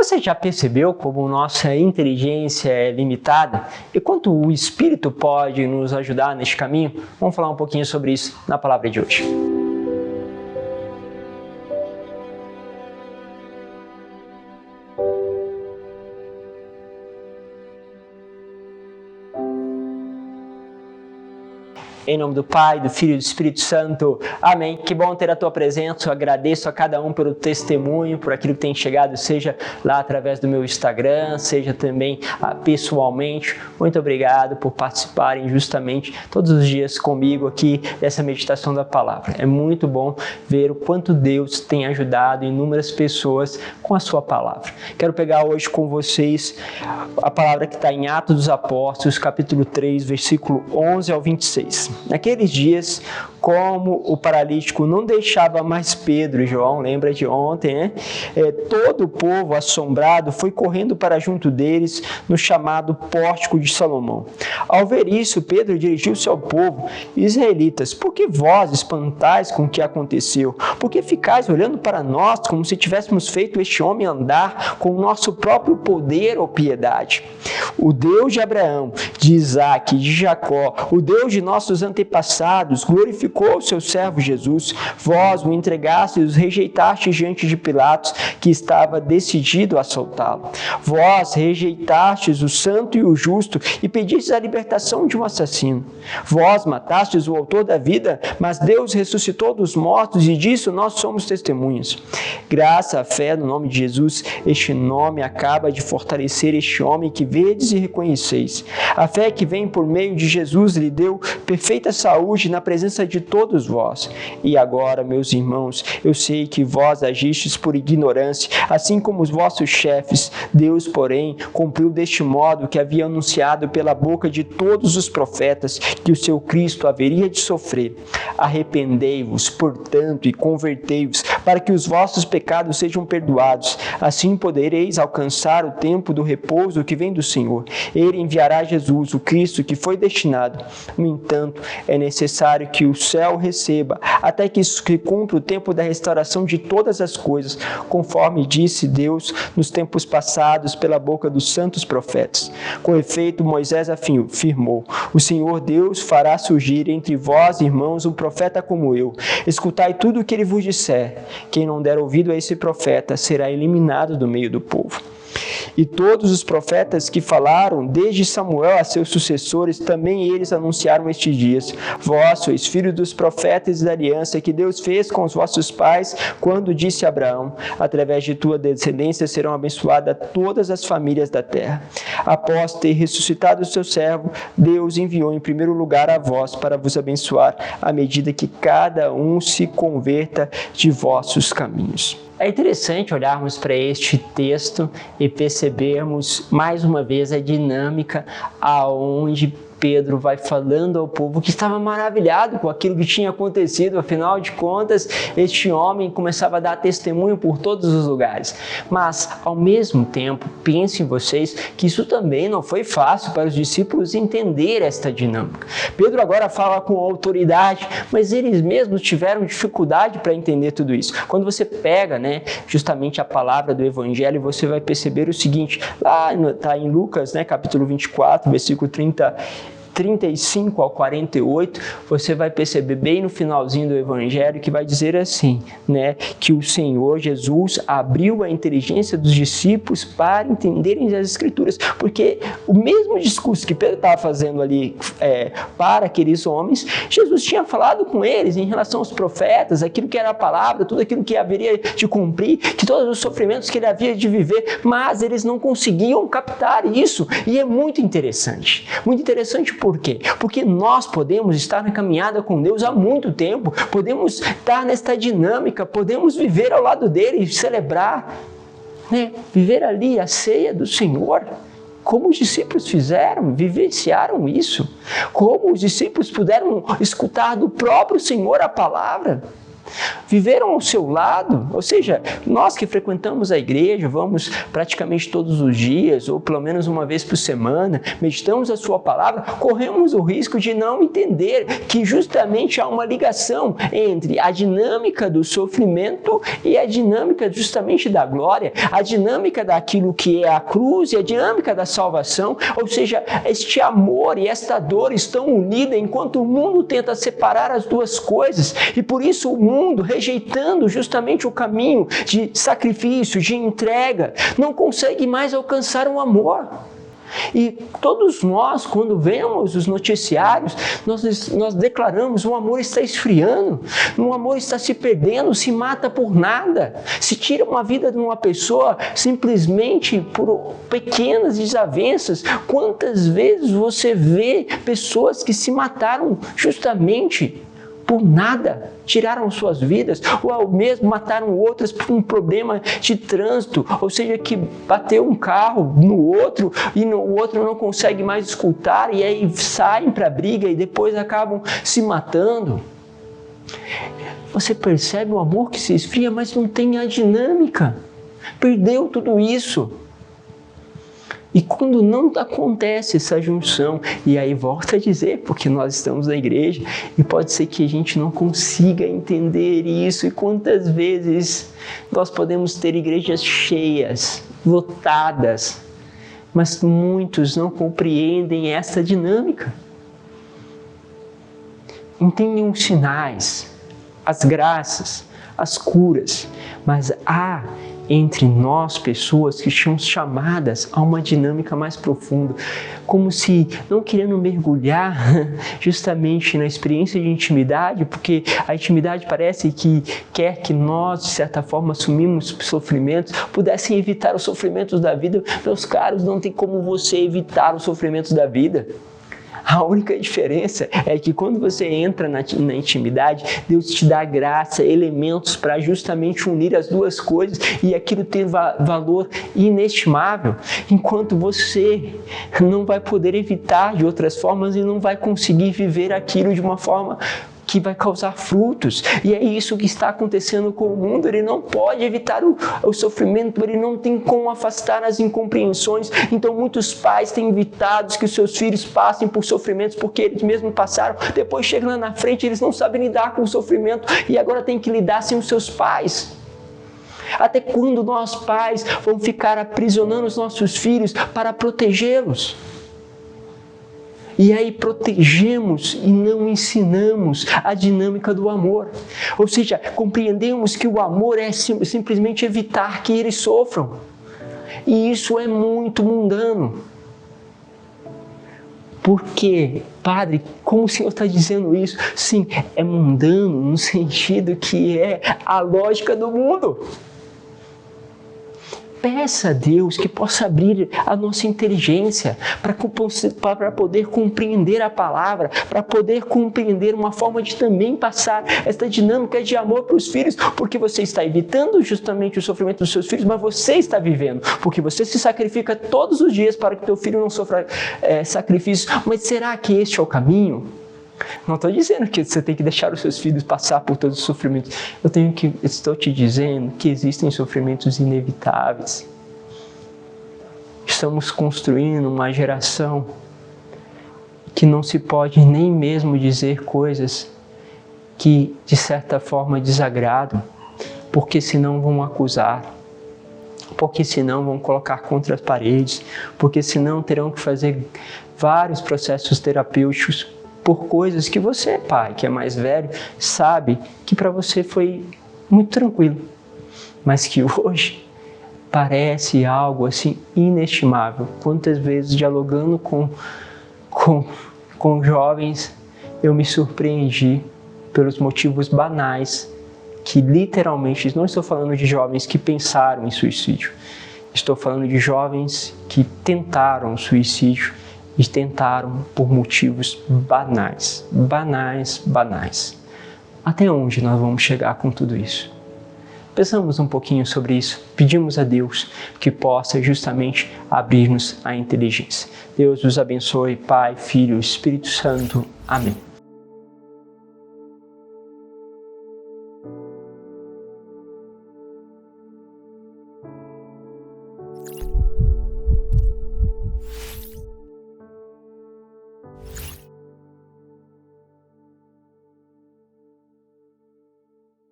Você já percebeu como nossa inteligência é limitada e quanto o Espírito pode nos ajudar neste caminho? Vamos falar um pouquinho sobre isso na palavra de hoje. Em nome do Pai, do Filho e do Espírito Santo. Amém. Que bom ter a tua presença. Eu agradeço a cada um pelo testemunho, por aquilo que tem chegado, seja lá através do meu Instagram, seja também pessoalmente. Muito obrigado por participarem justamente todos os dias comigo aqui dessa meditação da palavra. É muito bom ver o quanto Deus tem ajudado inúmeras pessoas com a sua palavra. Quero pegar hoje com vocês a palavra que está em Atos dos Apóstolos, capítulo 3, versículo 11 ao 26. Naqueles dias, como o paralítico não deixava mais Pedro e João, lembra de ontem, né? Todo o povo assombrado foi correndo para junto deles no chamado Pórtico de Salomão. Ao ver isso, Pedro dirigiu-se ao povo: Israelitas, por que vós espantais com o que aconteceu? Por que ficais olhando para nós como se tivéssemos feito este homem andar com o nosso próprio poder ou piedade? O Deus de Abraão, de Isaque, de Jacó, o Deus de nossos antepassados, glorificou o seu servo Jesus. Vós o entregastes e os rejeitastes diante de Pilatos, que estava decidido a soltá-lo. Vós rejeitastes o santo e o justo e pedistes a libertação de um assassino. Vós matastes o autor da vida, mas Deus ressuscitou dos mortos e disso nós somos testemunhas. Graças à fé no nome de Jesus, este nome acaba de fortalecer este homem que vedes e reconheceis. A fé que vem por meio de Jesus lhe deu perfeita saúde na presença de todos vós. E agora, meus irmãos, eu sei que vós agistes por ignorância, assim como os vossos chefes. Deus, porém, cumpriu deste modo que havia anunciado pela boca de todos os profetas que o seu Cristo haveria de sofrer. Arrependei-vos, portanto, e convertei-vos, para que os vossos pecados sejam perdoados. Assim podereis alcançar o tempo do repouso que vem do Senhor. Ele enviará Jesus, o Cristo, que foi destinado. No entanto, é necessário que o céu receba, até que cumpra o tempo da restauração de todas as coisas, conforme disse Deus nos tempos passados pela boca dos santos profetas. Com efeito, Moisés afirmou: o Senhor Deus fará surgir entre vós, irmãos, um profeta como eu. Escutai tudo o que ele vos disser. Quem não der ouvido a esse profeta será eliminado do meio do povo. E todos os profetas que falaram, desde Samuel a seus sucessores, também eles anunciaram estes dias. Vós sois filhos dos profetas da aliança que Deus fez com os vossos pais, quando disse a Abraão: através de tua descendência serão abençoadas todas as famílias da terra. Após ter ressuscitado o seu servo, Deus enviou em primeiro lugar a vós para vos abençoar, à medida que cada um se converta de vossos caminhos. É interessante olharmos para este texto e percebermos mais uma vez a dinâmica aonde Pedro vai falando ao povo que estava maravilhado com aquilo que tinha acontecido. Afinal de contas, este homem começava a dar testemunho por todos os lugares. Mas, ao mesmo tempo, pensem vocês que isso também não foi fácil para os discípulos entender esta dinâmica. Pedro agora fala com autoridade, mas eles mesmos tiveram dificuldade para entender tudo isso. Quando você pega, justamente a palavra do Evangelho, você vai perceber o seguinte: lá está em Lucas, capítulo 24, versículo 35 ao 48, você vai perceber bem no finalzinho do Evangelho que vai dizer assim, que o Senhor Jesus abriu a inteligência dos discípulos para entenderem as Escrituras, porque o mesmo discurso que Pedro estava fazendo ali para aqueles homens, Jesus tinha falado com eles em relação aos profetas, aquilo que era a palavra, tudo aquilo que haveria de cumprir, que todos os sofrimentos que ele havia de viver, mas eles não conseguiam captar isso, e é muito interessante por quê? Porque nós podemos estar na caminhada com Deus há muito tempo, podemos estar nesta dinâmica, podemos viver ao lado dele e celebrar, viver ali a ceia do Senhor, como os discípulos fizeram, vivenciaram isso, como os discípulos puderam escutar do próprio Senhor a palavra. viveram ao seu lado, ou seja, nós que frequentamos a igreja, vamos praticamente todos os dias, ou pelo menos uma vez por semana, meditamos a sua palavra, corremos o risco de não entender que justamente há uma ligação entre a dinâmica do sofrimento e a dinâmica justamente da glória, a dinâmica daquilo que é a cruz e a dinâmica da salvação, ou seja, este amor e esta dor estão unidas enquanto o mundo tenta separar as duas coisas, e por isso o mundo, rejeitando justamente o caminho de sacrifício, de entrega, não consegue mais alcançar o amor. E todos nós, quando vemos os noticiários, nós declaramos: o amor está esfriando, o amor está se perdendo, se mata por nada, se tira uma vida de uma pessoa simplesmente por pequenas desavenças. Quantas vezes você vê pessoas que se mataram justamente por nada, tiraram suas vidas, ou ao mesmo mataram outras por um problema de trânsito, ou seja, que bateu um carro no outro e o outro não consegue mais escutar e aí saem para a briga e depois acabam se matando. Você percebe o amor que se esfria, mas não tem a dinâmica, perdeu tudo isso. E quando não acontece essa junção, e aí volta a dizer, porque nós estamos na igreja, e pode ser que a gente não consiga entender isso, e quantas vezes nós podemos ter igrejas cheias, lotadas, mas muitos não compreendem essa dinâmica. Entendem os sinais, as graças, as curas, mas há entre nós pessoas que são chamadas a uma dinâmica mais profunda, como se não querendo mergulhar justamente na experiência de intimidade, porque a intimidade parece que quer que nós, de certa forma, assumimos sofrimentos, pudessem evitar os sofrimentos da vida. Meus caros, não tem como você evitar os sofrimentos da vida. A única diferença é que quando você entra na intimidade, Deus te dá graça, elementos para justamente unir as duas coisas e aquilo ter valor inestimável, enquanto você não vai poder evitar de outras formas e não vai conseguir viver aquilo de uma forma que vai causar frutos. E é isso que está acontecendo com o mundo. Ele não pode evitar o sofrimento, ele não tem como afastar as incompreensões. Então muitos pais têm evitado que os seus filhos passem por sofrimentos porque eles mesmos passaram. Depois chegam lá na frente, eles não sabem lidar com o sofrimento e agora têm que lidar sem os seus pais. Até quando nós pais vamos ficar aprisionando os nossos filhos para protegê-los? E aí protegemos e não ensinamos a dinâmica do amor. Ou seja, compreendemos que o amor é simplesmente evitar que eles sofram. E isso é muito mundano. Por quê? Padre, como o Senhor está dizendo isso? Sim, é mundano no sentido que é a lógica do mundo. Peça a Deus que possa abrir a nossa inteligência para poder compreender a palavra, para poder compreender uma forma de também passar esta dinâmica de amor para os filhos, porque você está evitando justamente o sofrimento dos seus filhos, mas você está vivendo, porque você se sacrifica todos os dias para que teu filho não sofra sacrifício. Mas será que este é o caminho? Não estou dizendo que você tem que deixar os seus filhos passar por todos os sofrimentos. Estou te dizendo que existem sofrimentos inevitáveis. Estamos construindo uma geração que não se pode nem mesmo dizer coisas que, de certa forma, desagradam, porque senão vão acusar, porque senão vão colocar contra as paredes, porque senão terão que fazer vários processos terapêuticos por coisas que você, pai, que é mais velho, sabe que para você foi muito tranquilo, mas que hoje parece algo assim inestimável. Quantas vezes dialogando com jovens, eu me surpreendi pelos motivos banais que literalmente, não estou falando de jovens que pensaram em suicídio, estou falando de jovens que tentaram suicídio e tentaram por motivos banais. Até onde nós vamos chegar com tudo isso? Pensamos um pouquinho sobre isso, pedimos a Deus que possa justamente abrir-nos a inteligência. Deus os abençoe, Pai, Filho, Espírito Santo. Amém.